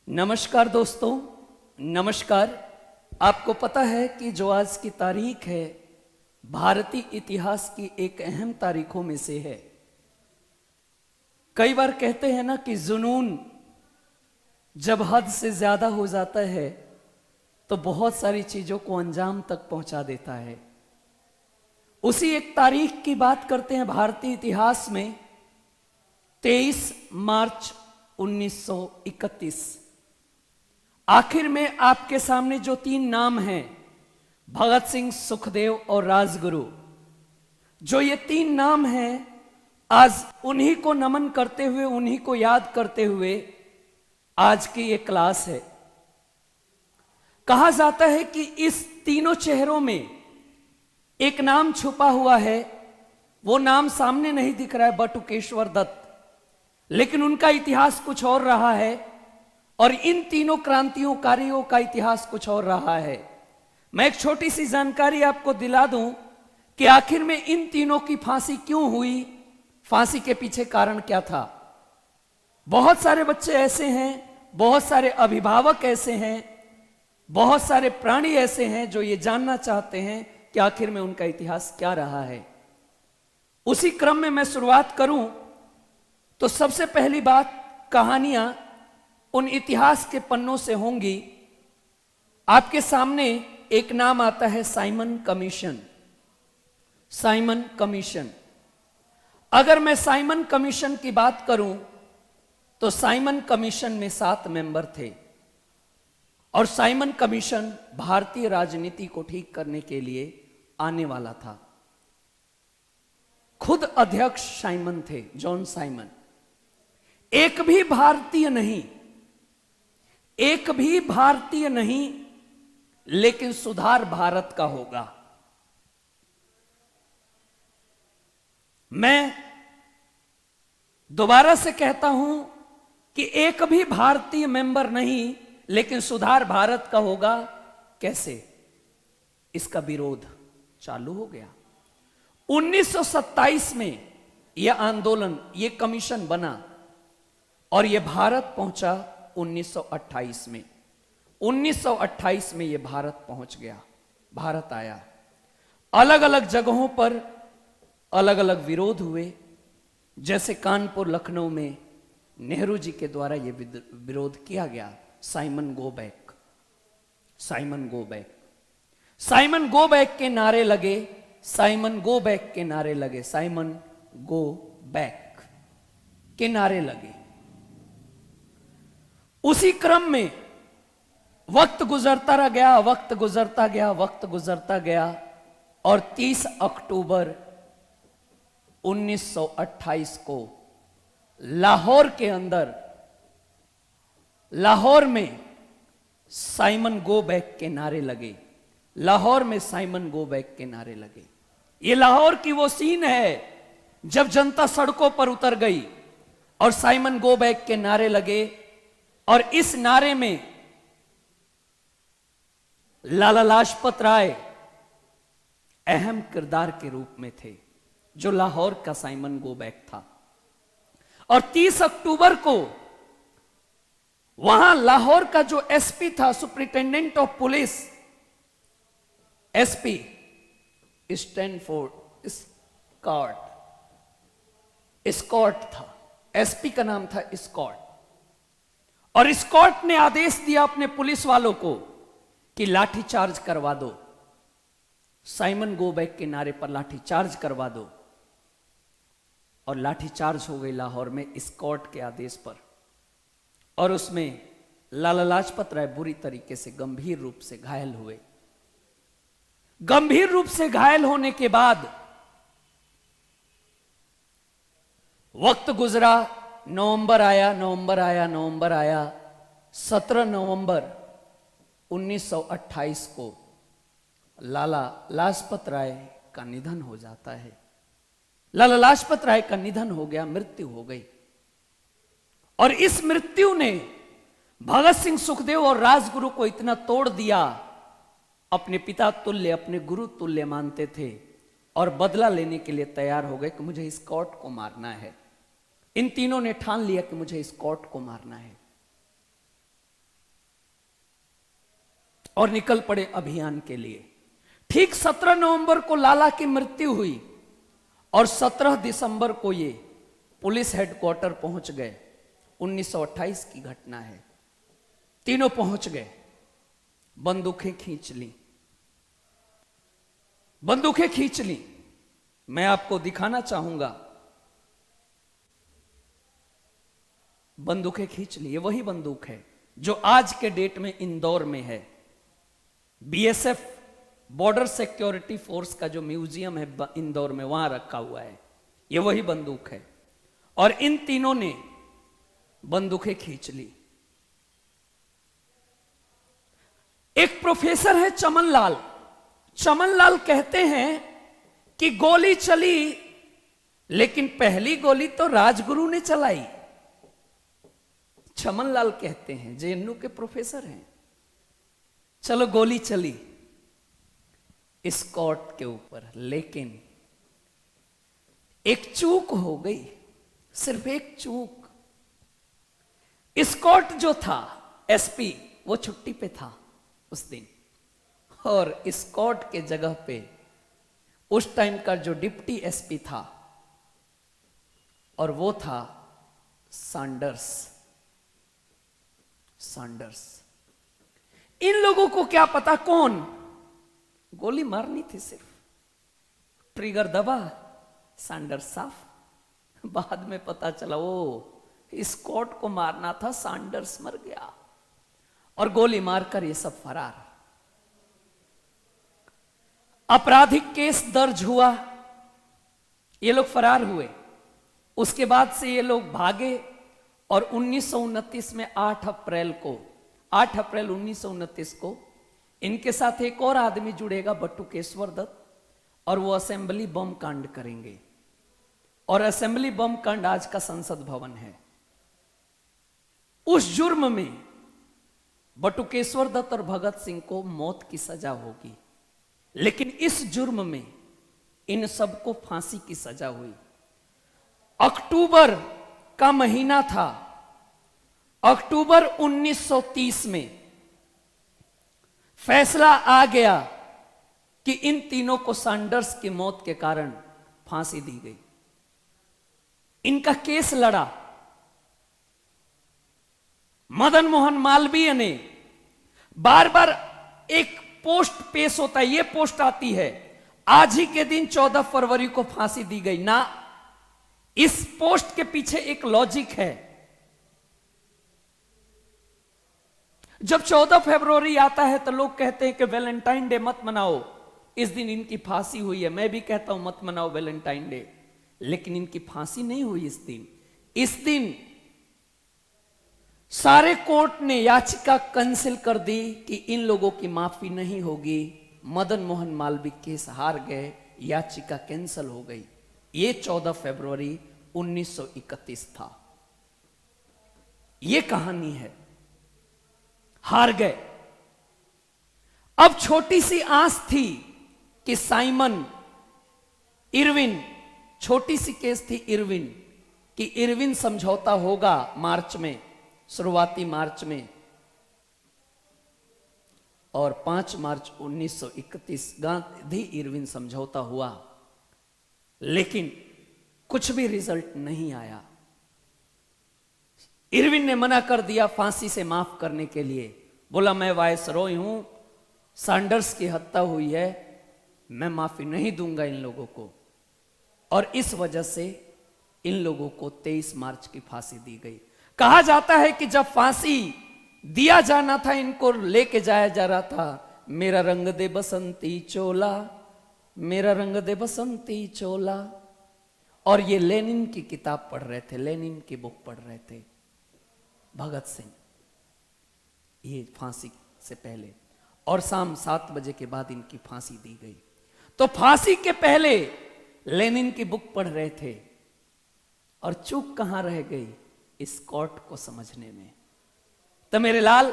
नमस्कार दोस्तों, नमस्कार। आपको पता है कि जो आज की तारीख है भारतीय इतिहास की एक अहम तारीखों में से है। कई बार कहते हैं ना कि जुनून जब हद से ज्यादा हो जाता है तो बहुत सारी चीजों को अंजाम तक पहुंचा देता है। उसी एक तारीख की बात करते हैं भारतीय इतिहास में। 23 मार्च 1931। आखिर में आपके सामने जो तीन नाम हैं, भगत सिंह, सुखदेव और राजगुरु, जो ये तीन नाम हैं, आज उन्हीं को नमन करते हुए, उन्हीं को याद करते हुए आज की ये क्लास है। कहा जाता है कि इस तीनों चेहरों में एक नाम छुपा हुआ है। वो नाम सामने नहीं दिख रहा है, बटुकेश्वर दत्त, लेकिन उनका इतिहास कुछ और रहा है और इन तीनों क्रांतियों का इतिहास कुछ और रहा है। मैं एक छोटी सी जानकारी आपको दिला दूं कि आखिर में इन तीनों की फांसी क्यों हुई, फांसी के पीछे कारण क्या था। बहुत सारे बच्चे ऐसे हैं, बहुत सारे अभिभावक ऐसे हैं, बहुत सारे प्राणी ऐसे हैं जो ये जानना चाहते हैं कि आखिर में उनका इतिहास क्या रहा है। उसी क्रम में मैं शुरुआत करूं तो सबसे पहली बात, कहानियां उन इतिहास के पन्नों से होंगी। आपके सामने एक नाम आता है, साइमन कमीशन। Simon commission. अगर मैं साइमन कमीशन की बात करूं तो साइमन कमीशन में 7 मेंबर थे और साइमन कमीशन भारतीय राजनीति को ठीक करने के लिए आने वाला था। खुद अध्यक्ष साइमन थे, जॉन साइमन। एक भी भारतीय नहीं, एक भी भारतीय नहीं, लेकिन सुधार भारत का होगा। मैं दोबारा से कहता हूं कि एक भी भारतीय मेंबर नहीं, लेकिन सुधार भारत का होगा। कैसे? इसका विरोध चालू हो गया। 1927 में यह आंदोलन, यह कमीशन बना और यह भारत पहुंचा 1928 में। 1928 में यह भारत पहुंच गया, भारत आया। अलग अलग जगहों पर अलग अलग विरोध हुए। जैसे कानपुर, लखनऊ में नेहरू जी के द्वारा यह विरोध किया गया। Simon go back, Simon go back, Simon go back के नारे लगे, साइमन गो बैक के नारे लगे, साइमन गो बैक के नारे लगे। उसी क्रम में वक्त गुजरता गया, वक्त गुजरता गया, वक्त गुजरता गया और 30 अक्टूबर 1928 को लाहौर के अंदर, लाहौर में साइमन गो बैक के नारे लगे। लाहौर में साइमन गो बैक के नारे लगे। ये लाहौर की वो सीन है जब जनता सड़कों पर उतर गई और साइमन गो बैक के नारे लगे। और इस नारे में लाला लाजपत राय अहम किरदार के रूप में थे, जो लाहौर का साइमन गो बैक था। और 30 अक्टूबर को वहां लाहौर का जो एसपी था, superintendent of police, SP stand for Scott, Scott था। एसपी का नाम था स्कॉट। और स्कॉट ने आदेश दिया अपने पुलिस वालों को कि लाठीचार्ज करवा दो, साइमन गो बैक के नारे पर लाठीचार्ज करवा दो। और लाठीचार्ज हो गई लाहौर में स्कॉट के आदेश पर। और उसमें लाला लाजपत राय बुरी तरीके से, गंभीर रूप से घायल हुए। गंभीर रूप से घायल होने के बाद वक्त गुजरा, नवंबर आया, नवंबर आया, नवंबर आया। 17 नवंबर 1928 को लाला लाजपत राय का निधन हो जाता है। लाला लाजपत राय का निधन हो गया, मृत्यु हो गई। और इस मृत्यु ने भगत सिंह, सुखदेव और राजगुरु को इतना तोड़ दिया। अपने पिता तुल्य, अपने गुरु तुल्य मानते थे और बदला लेने के लिए तैयार हो गए कि मुझे स्कॉट को मारना है। इन तीनों ने ठान लिया कि मुझे स्कॉट को मारना है। और निकल पड़े अभियान के लिए। ठीक 17 नवंबर को लाला की मृत्यु हुई और 17 दिसंबर को ये पुलिस हेडक्वार्टर पहुंच गए। 1928 की घटना है। तीनों पहुंच गए, बंदूकें खींच ली, बंदूकें खींच ली। मैं आपको दिखाना चाहूंगा, बंदूकें खींच ली। ये वही बंदूक है जो आज के डेट में इंदौर में है। बीएसएफ बॉर्डर सिक्योरिटी फोर्स का जो म्यूजियम है इंदौर में, वहां रखा हुआ है। ये वही बंदूक है। और इन तीनों ने बंदूकें खींच ली। एक प्रोफेसर है चमन लाल। चमन लाल कहते हैं कि गोली चली, लेकिन पहली गोली तो राजगुरु ने चलाई। चमन लाल कहते हैं, जेएनयू के प्रोफेसर हैं। चलो गोली चली स्कॉट के ऊपर, लेकिन एक चूक हो गई, सिर्फ एक चूक। स्कॉट जो था एसपी, वो छुट्टी पे था उस दिन, और स्कॉट के जगह पे उस टाइम का जो डिप्टी एसपी था, और वो था सैंडर्स। सैंडर्स। इन लोगों को क्या पता कौन गोली मारनी थी, सिर्फ ट्रिगर दबा, सैंडर्स साफ। बाद में पता चला वो स्कॉट को मारना था, सैंडर्स मर गया और गोली मारकर ये सब फरार। आपराधिक केस दर्ज हुआ, ये लोग फरार हुए। उसके बाद से ये लोग भागे और 1929 में 8 अप्रैल 1929 को इनके साथ एक और आदमी जुड़ेगा, बटुकेश्वर दत्त, और वो असेंबली बम कांड करेंगे। और असेंबली बम कांड आज का संसद भवन है। उस जुर्म में बटुकेश्वर दत्त और भगत सिंह को मौत की सजा होगी, लेकिन इस जुर्म में इन सबको फांसी की सजा हुई। अक्टूबर का महीना था। अक्टूबर 1930 में फैसला आ गया कि इन तीनों को सैंडर्स की मौत के कारण फांसी दी गई। इनका केस लड़ा। मदन मोहन मालवीय ने बार बार एक पोस्ट पेश होता है, ये पोस्ट आती है, आज ही के दिन 14 फरवरी को फांसी दी गई ना। इस पोस्ट के पीछे एक लॉजिक है। जब 14 फरवरी आता है तो लोग कहते हैं कि वैलेंटाइन डे मत मनाओ, इस दिन इनकी फांसी हुई है। मैं भी कहता हूं मत मनाओ वैलेंटाइन डे, लेकिन इनकी फांसी नहीं हुई इस दिन। इस दिन सारे कोर्ट ने याचिका कैंसिल कर दी कि इन लोगों की माफी नहीं होगी। मदन मोहन मालवीय केस हार गए, याचिका कैंसिल हो गई। ये 14 फरवरी 1931 था। ये कहानी है। हार गए। अब छोटी सी आस थी कि साइमन इरविन, छोटी सी केस थी इरविन, कि इरविन समझौता होगा मार्च में, शुरुआती मार्च में। और 5 मार्च 1931 गांधी इरविन समझौता हुआ, लेकिन कुछ भी रिजल्ट नहीं आया। इरविन ने मना कर दिया फांसी से माफ करने के लिए। बोला मैं वायसरॉय हूं, सैंडर्स की हत्या हुई है, मैं माफी नहीं दूंगा इन लोगों को। और इस वजह से इन लोगों को 23 मार्च की फांसी दी गई। कहा जाता है कि जब फांसी दिया जाना था, इनको लेके जाया जा रहा था, मेरा रंग दे बसंती चोला, मेरा रंग दे बसंती चोला। और ये लेनिन की किताब पढ़ रहे थे, लेनिन की बुक पढ़ रहे थे भगत सिंह, ये फांसी से पहले। और शाम 7 बजे के बाद इनकी फांसी दी गई। तो फांसी के पहले लेनिन की बुक पढ़ रहे थे। और चूक कहां रह गई? स्कॉट को समझने में। तो मेरे लाल,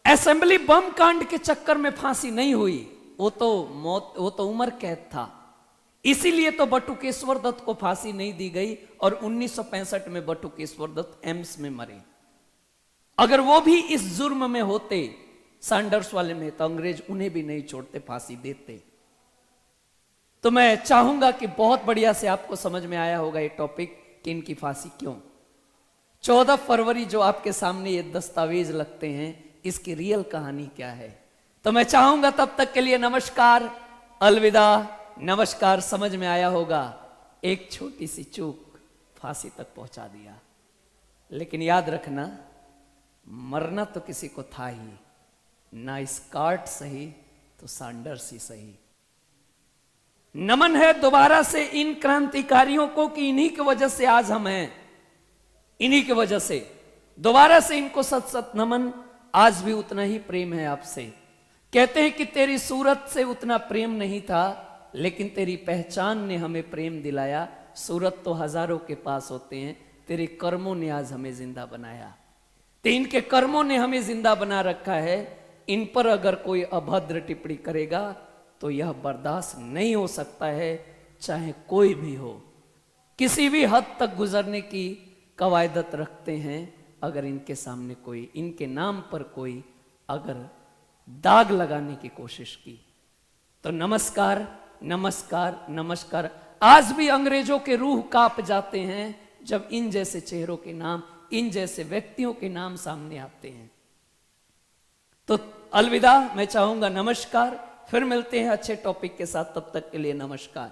असेंबली बम कांड के चक्कर में फांसी नहीं हुई, वो तो मौत, वो तो उम्र कैद था। इसीलिए तो बटुकेश्वर दत्त को फांसी नहीं दी गई और 1965 में बटुकेश्वर दत्त एम्स में मरे। अगर वो भी इस जुर्म में होते सैंडर्स वाले में तो अंग्रेज उन्हें भी नहीं छोड़ते, फांसी देते। तो मैं चाहूंगा कि बहुत बढ़िया से आपको समझ में आया होगा ये टॉपिक कि इनकी फांसी क्यों। 14 फरवरी जो आपके सामने ये दस्तावेज लगते हैं, इसकी रियल कहानी क्या है। तो मैं चाहूंगा तब तक के लिए नमस्कार, अलविदा, नमस्कार। समझ में आया होगा, एक छोटी सी चूक फांसी तक पहुंचा दिया। लेकिन याद रखना, मरना तो किसी को था ही ना, स्कॉट सही तो सैंडर्स ही सही। नमन है दोबारा से इन क्रांतिकारियों को कि इन्हीं की वजह से आज हम हैं, इन्हीं की वजह से दोबारा से इनको सत सत नमन। आज भी उतना ही प्रेम है आपसे। कहते हैं कि तेरी सूरत से उतना प्रेम नहीं था, लेकिन तेरी पहचान ने हमें प्रेम दिलाया। सूरत तो हजारों के पास होते हैं, तेरे कर्मों ने आज हमें जिंदा बनाया। तो इनके कर्मों ने हमें जिंदा बना रखा है। इन पर अगर कोई अभद्र टिप्पणी करेगा तो यह बर्दाश्त नहीं हो सकता है, चाहे कोई भी हो। किसी भी हद तक गुजरने की कवायदत रखते हैं। अगर इनके सामने कोई, इनके नाम पर कोई अगर दाग लगाने की कोशिश की तो नमस्कार, नमस्कार, नमस्कार। आज भी अंग्रेजों के रूह कांप जाते हैं जब इन जैसे चेहरों के नाम, इन जैसे व्यक्तियों के नाम सामने आते हैं। तो अलविदा, मैं चाहूंगा नमस्कार। फिर मिलते हैं अच्छे टॉपिक के साथ, तब तक के लिए नमस्कार।